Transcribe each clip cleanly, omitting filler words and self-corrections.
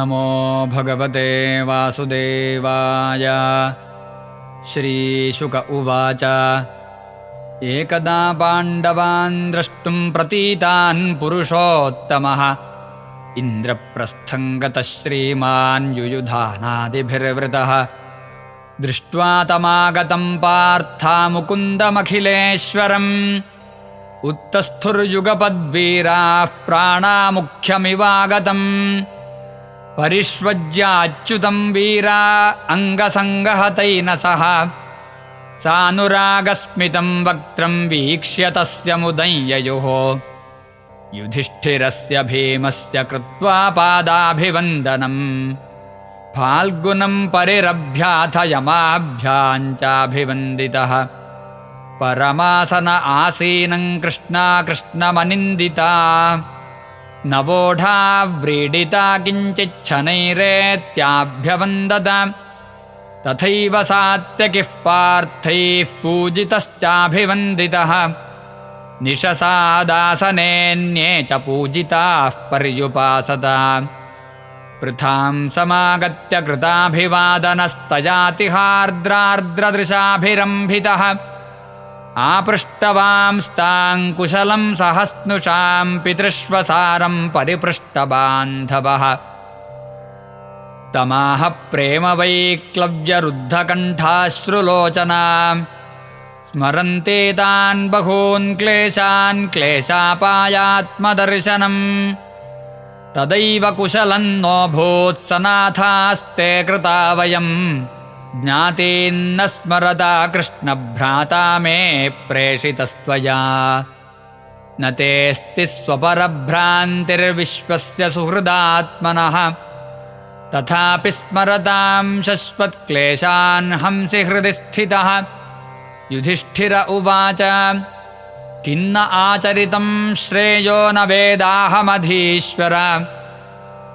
नमो भगवते वासुदेवाय। श्रीशुक उवाच एकदा पाण्डवान् द्रष्टुं प्रतीतान् पुरुषोत्तमः इन्द्रप्रस्थं गतः श्रीमान् युयुधानादिभिर्वृतः। दृष्ट्वा तमागतं पार्था मुकुन्दमखिलेश्वरम् उत्तस्थुर्युगपद्वीराः प्राणामुख्यमिवागतम्। परिष्वज्याच्युतं वीरा अङ्गसङ्गहतैन सह सानुरागस्मितं वक्त्रं वीक्ष्य तस्य मुदञ्ययुः। युधिष्ठिरस्य भीमस्य कृत्वा पादाभिवन्दनम् फाल्गुनं परिरभ्याथ यमाभ्यां चाभिवन्दितः। परमासन आसीनं कृष्णमनिन्दिता नवोढा व्रीडिता किञ्चिच्छनैरेत्याभ्यवन्दत। तथैव सात्यकिः पार्थैः पूजितश्चाभिवन्दितः। निशसादासनेऽन्ये च पूजिताः पर्युपासत। पृथां समागत्य कृताभिवादनस्तजातिहार्द्रार्द्रदृशाभिरम्भितः। आपृष्टवांस्ताङ्कुशलं सहस्नुषां पितृष्वसारं परिपृष्टबान्धवः। तमाह प्रेमवैक्लव्यरुद्धकण्ठाश्रुलोचना स्मरन्ते तान् बहून् क्लेशान् क्लेशापायात्मदर्शनम्। तदैव कुशलं नोऽभूत् सनाथास्ते कृता वयम् ज्ञातेन्न स्मरता कृष्णभ्राता मे प्रेषितस्त्वया। न तेऽस्ति स्वपरभ्रान्तिर्विश्वस्य सुहृदात्मनः तथापि स्मरतां शश्वत्क्लेशान् हंसि हृदि स्थितः। युधिष्ठिर उवाच किन्न आचरितं श्रेयो न वेदाहमधीश्वर।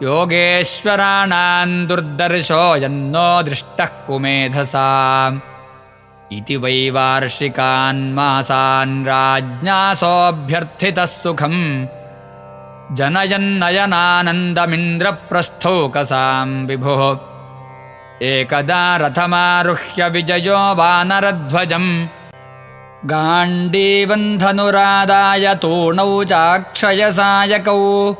योगेश्वराणां दुर्दर्शो यन्नो दृष्टः कुमेधसा। इति वै वार्षिकान् मासान् राज्ञा सोऽभ्यर्थितः सुखम् जनयन्नयनानन्दमिन्द्रप्रस्थौकसां विभुः। एकदा रथमारुह्य विजयो वानरध्वजम् गाण्डीवन्धनुरादाय तूणौ चाक्षयसायकौ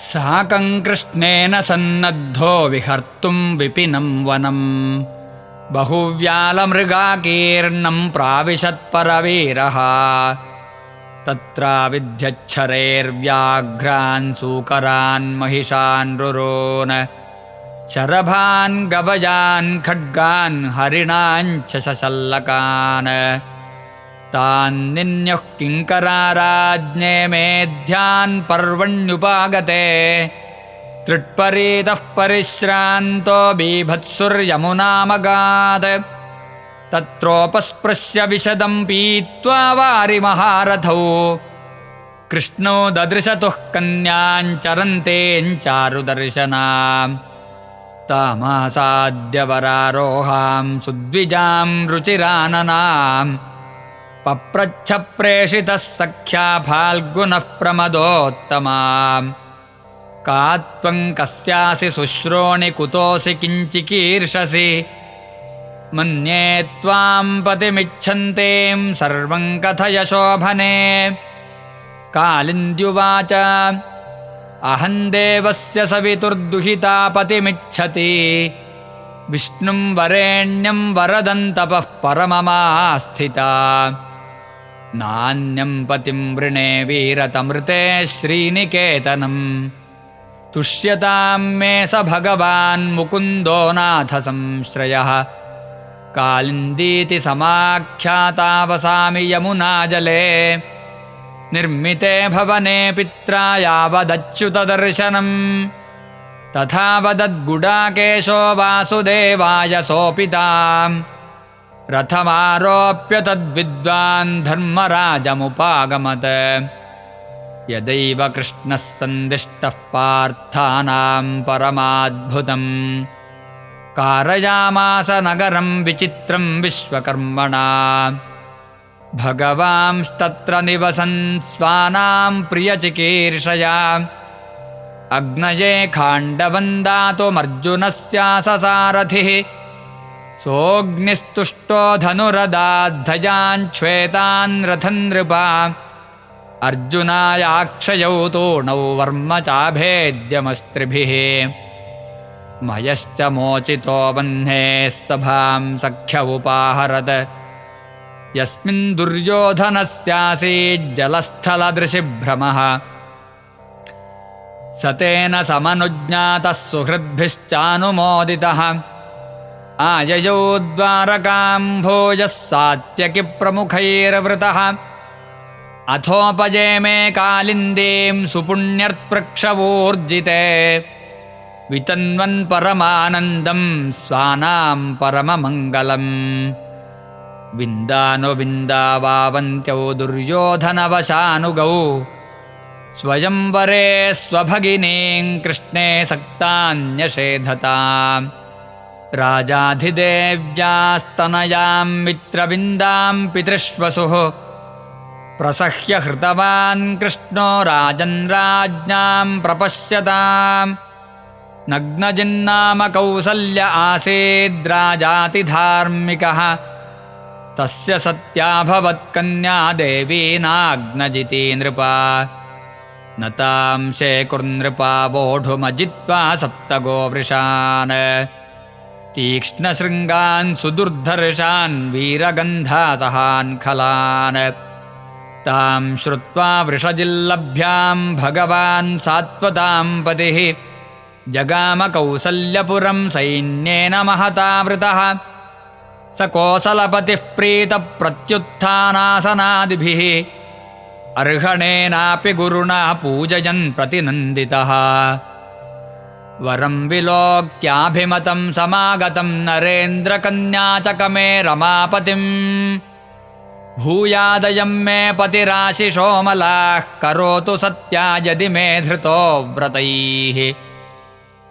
साकं कृष्णेन सन्नद्धो विहर्तुं विपिनं वनम्। बहुव्यालमृगाकीर्णं प्राविशत्परवीरः तत्राविध्यच्छरैर्व्याघ्रान् सूकरान् महिषान् रुरोन् शरभान् गवयान् खड्गान् हरिणाञ्च शशल्लकान्। तान्निन्युः किङ्कराराज्ञे मेध्यान् पर्वण्युपागते त्रिट्परीतः परिश्रान्तो बीभत्सुर्यमुनामगात्। तत्रोपस्पृश्य विशदं पीत्वा वारिमहारथौ कृष्णो ददृशतुः कन्याञ्चरन्तेञ्चारुदर्शनाम्। तामासाद्य वरारोहां सुद्विजां रुचिराननाम्। पप्रच्छ प्रेषितः सख्या फाल्गुनः प्रमदोत्तमाम्। का त्वं कस्यासि शुश्रोणि कुतोऽसि किञ्चिकीर्षसि। मन्ये त्वां पतिमिच्छन्तीं सर्वं कथय शोभने। कालिन्द्युवाच अहं देवस्य सवितुर्दुहिता पतिमिच्छति। विष्णुं वरेण्यं वरदं तपः परममास्थिता। नान्यं पतिं वृणे वीरतमृते श्रीनिकेतनम्। तुष्यतां मे स भगवान् मुकुन्दो नाथ संश्रयः। कालिन्दीति समाख्याता वसामि यमुनाजले। निर्मिते भवने पित्रा यावदच्युतदर्शनम्। तथा वदद्गुडाकेशो वासुदेवाय सोपिताम्। रथमारोप्य तद्विद्वान् धर्मराजमुपागमत्। यदैव कृष्णः सन्दिष्टः पार्थानां परमाद्भुतम्। कारयामास नगरं विचित्रं विश्वकर्मणा। भगवांस्तत्र निवसन् स्वानां प्रियचिकीर्षया। अग्नये खाण्डवन्दातुमर्जुनस्याससारथिः सोऽग्निस्तुष्टो धनुरदाद्धजाञ्छ्वेतान् रथन् नृपा अर्जुनायाक्षयौ तूणौ वर्म चाभेद्यमस्त्रिभिः मयश्च मोचितो वह्नेः सभां सख्य उपाहरत् यस्मिन् दुर्योधनस्यासीज्जलस्थलदृशिभ्रमः स तेन समनुज्ञातः सुहृद्भिश्चानुमोदितः आययौ द्वारकां भूयः सात्यकिप्रमुखैर्वृतः अथोपजेमे कालिन्दीं सुपुण्यर्पृक्षवूर्जिते वितन्वन् परमानन्दं स्वानां परममङ्गलम् विन्दानुविन्दावावन्त्यौ दुर्योधनवशानुगौ स्वयंवरे स्वभगिनीं कृष्णे सक्तान्यषेधताम् राजाधिदेव्यास्तनयां मित्रविन्दां पितृष्वसुः प्रसह्य हृतवान् कृष्णो राजन् राज्ञां प्रपश्यताम् नग्नजिन्नाम कौसल्य आसीद्राजातिधार्मिकः तस्य सत्याभवत्कन्या देवी नाग्नजिती नृपा न तां शेकुर्नृपा वोढुमजित्वा सप्तगोवृषान् तीक्ष्णशृङ्गान् सुदुर्धर्षान् वीरगन्धासहान् खलान् तां श्रुत्वा वृषजिल्लभ्यां भगवान् सात्वतां पतिः जगाम कौसल्यपुरं सैन्येन महतावृतः स कोसलपतिः प्रीतप्रत्युत्थानासनादिभिः अर्हणेनापि गुरुणा पूजयन् प्रतिनन्दितः वरं विलोक्याभिमतं समागतं नरेन्द्रकन्याचकमे रमापतिम् भूयादयं मे पतिराशिषोमलाः करोतु सत्या यदि मे धृतो व्रतैः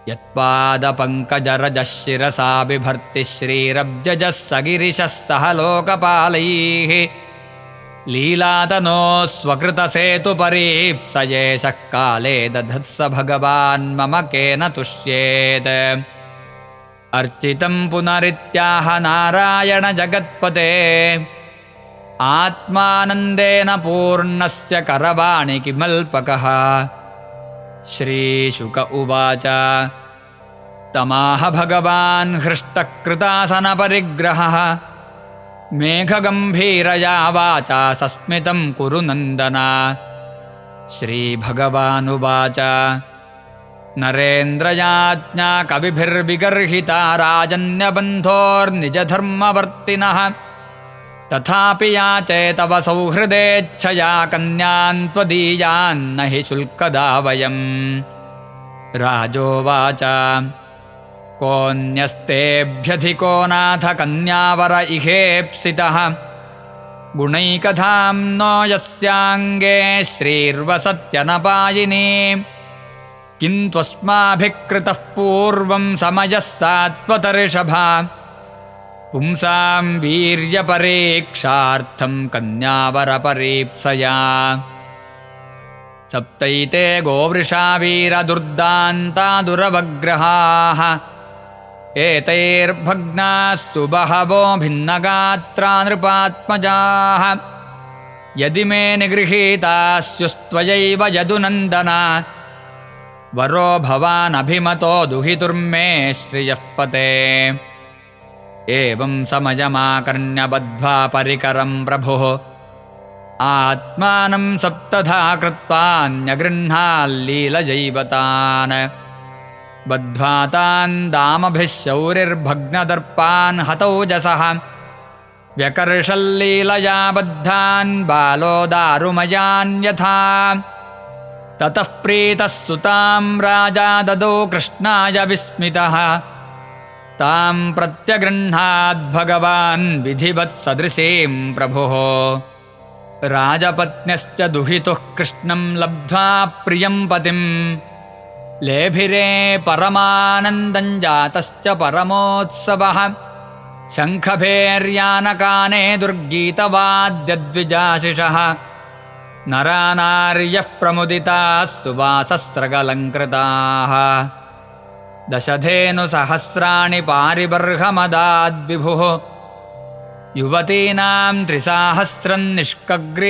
यत्पादपङ्कजरजः शिरसा बिभर्ति श्रीरब्जजः सगिरिशः सह लोकपालैः लीलातनो स्वकृतसेतुपरीप्सयेशः काले दधत्स भगवान् मम केन तुष्येत् अर्चितं पुनरित्याह नारायण जगत्पते आत्मानन्देन पूर्णस्य करवाणि किमल्पकः श्रीशुक उवाच तमाह भगवान् हृष्टकृतासनपरिग्रहः मेघगम्भीरया वाचा सस्मितं कुरु नन्दन श्रीभगवानुवाच नरेन्द्रयाज्ञा कविभिर्विगर्हिता राजन्यबन्धोर्निजधर्मवर्तिनः तथापि याचे तव सौहृदेच्छया कन्यान् त्वदीयान्न हि शुल्कदा वयम् राजोवाच कोऽन्यस्तेभ्यधिको नाथ कन्यावर इहेप्सितः गुणैकधाम्नो यस्याङ्गे श्रीर्वसत्यनपायिनी किं त्वस्माभिः कृतः पूर्वं समयः सात्वतर्षभा पुंसां वीर्यपरीक्षार्थं कन्यावरपरीप्सया सप्तैते गोवृषा वीरदुर्दान्ता दुरवग्रहाः एतैर्भग्नाः सुबहवो भिन्नगात्रा नृपात्मजाः यदि मे निगृहीताः स्युस्त्वयैव यदुनन्दन वरो भवानभिमतो दुहितुर्मे श्रियः पते एवं समयमाकर्ण्य बद्ध्वा परिकरं प्रभुः आत्मानं सप्तधा कृत्वान्यगृह्णाल्लीलयैव तान् बद्ध्वा तान् दामभिः शौरिर्भग्नदर्पान् हतौजसः व्यकर्षल्लीलया बद्धान् बालो दारुमयान् यथा ततः प्रीतः सुतां राजा ददौ कृष्णाय विस्मितः तां प्रत्यगृह्णाद्भगवान् विधिवत्सदृशीं प्रभुः राजपत्न्यश्च दुहितुः कृष्णं लब्ध्वा प्रियं पतिं लेभिरे परमानन्दं जातश्च परमोत्सवः शङ्खभेर्यानकाने दुर्गीतवाद्यद्विजाशिषः नरानार्यः प्रमुदिताः सुवासस्रगलङ्कृताः दशधेनुसहस्राणि पारिबर्हमदाद्विभुः युवतीनां 3,000 निष्कग्रीवसुवाससां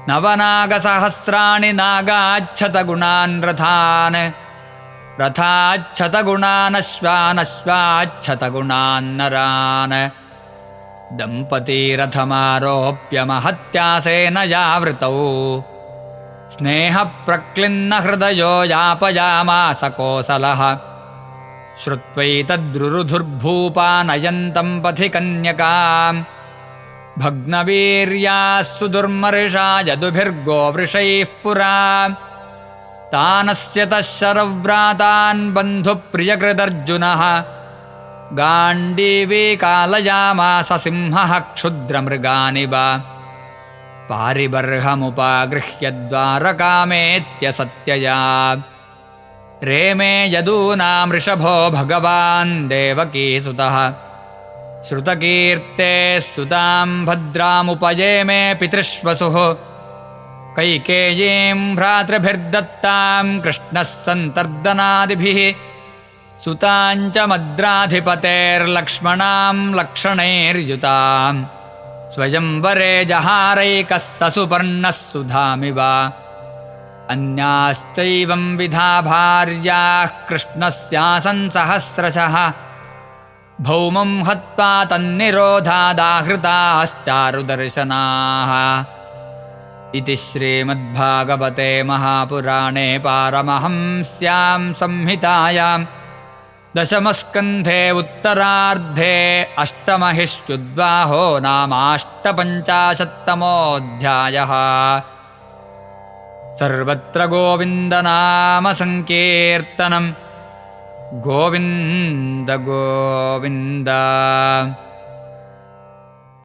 नवनागसहस्राणि नागाच्छतगुणान् रथान् रथाच्छतगुणानश्वानश्वाच्छतगुणान् नरान् दम्पतीरथमारोप्य महत्यासेनयावृतौ स्नेहप्रक्लिन्नहृदयो यापयामास कोसलः श्रुत्वैतद्रुरुधुर्भूपानयन्तं पथि कन्यकाम् भग्नवीर्याः सुदुर्मर्षा यदुभिर्गोवृषैः पुरा तानस्यतः शरव्रातान् बन्धुप्रियकृदर्जुनः गाण्डीवी कालयामास सिंहः क्षुद्रमृगानिव पारिबर्हमुपागृह्य द्वारकामेत्य सत्यया रेमे यदूनामृषभो भगवान् देवकीसुतः श्रुतकीर्तेः सुतां भद्रामुपयेमे पितृष्वसुः कैकेयीं भ्रातृभिर्दत्तां कृष्णः सन्तर्दनादिभिः सुताञ्च मद्राधिपतेर्लक्ष्मणां लक्षणैर्युताम् स्वयंवरे जहारैकः ससुपर्णः सुधामिव अन्याश्चैवं विधा भार्याः कृष्णस्यासन् सहस्रशः भौमं हत्वा तन्निरोधादाहृताश्चारुदर्शनाः इति श्रीमद्भागवते महापुराणे पारमहंस्यां संहितायां दशमस्कन्धे उत्तरार्धे अष्टमहिश्चुद्वाहो नामाष्टपञ्चाशत्तमोऽध्यायः। सर्वत्र गोविन्दनामसङ्कीर्तनं गोविन्द गोविन्द।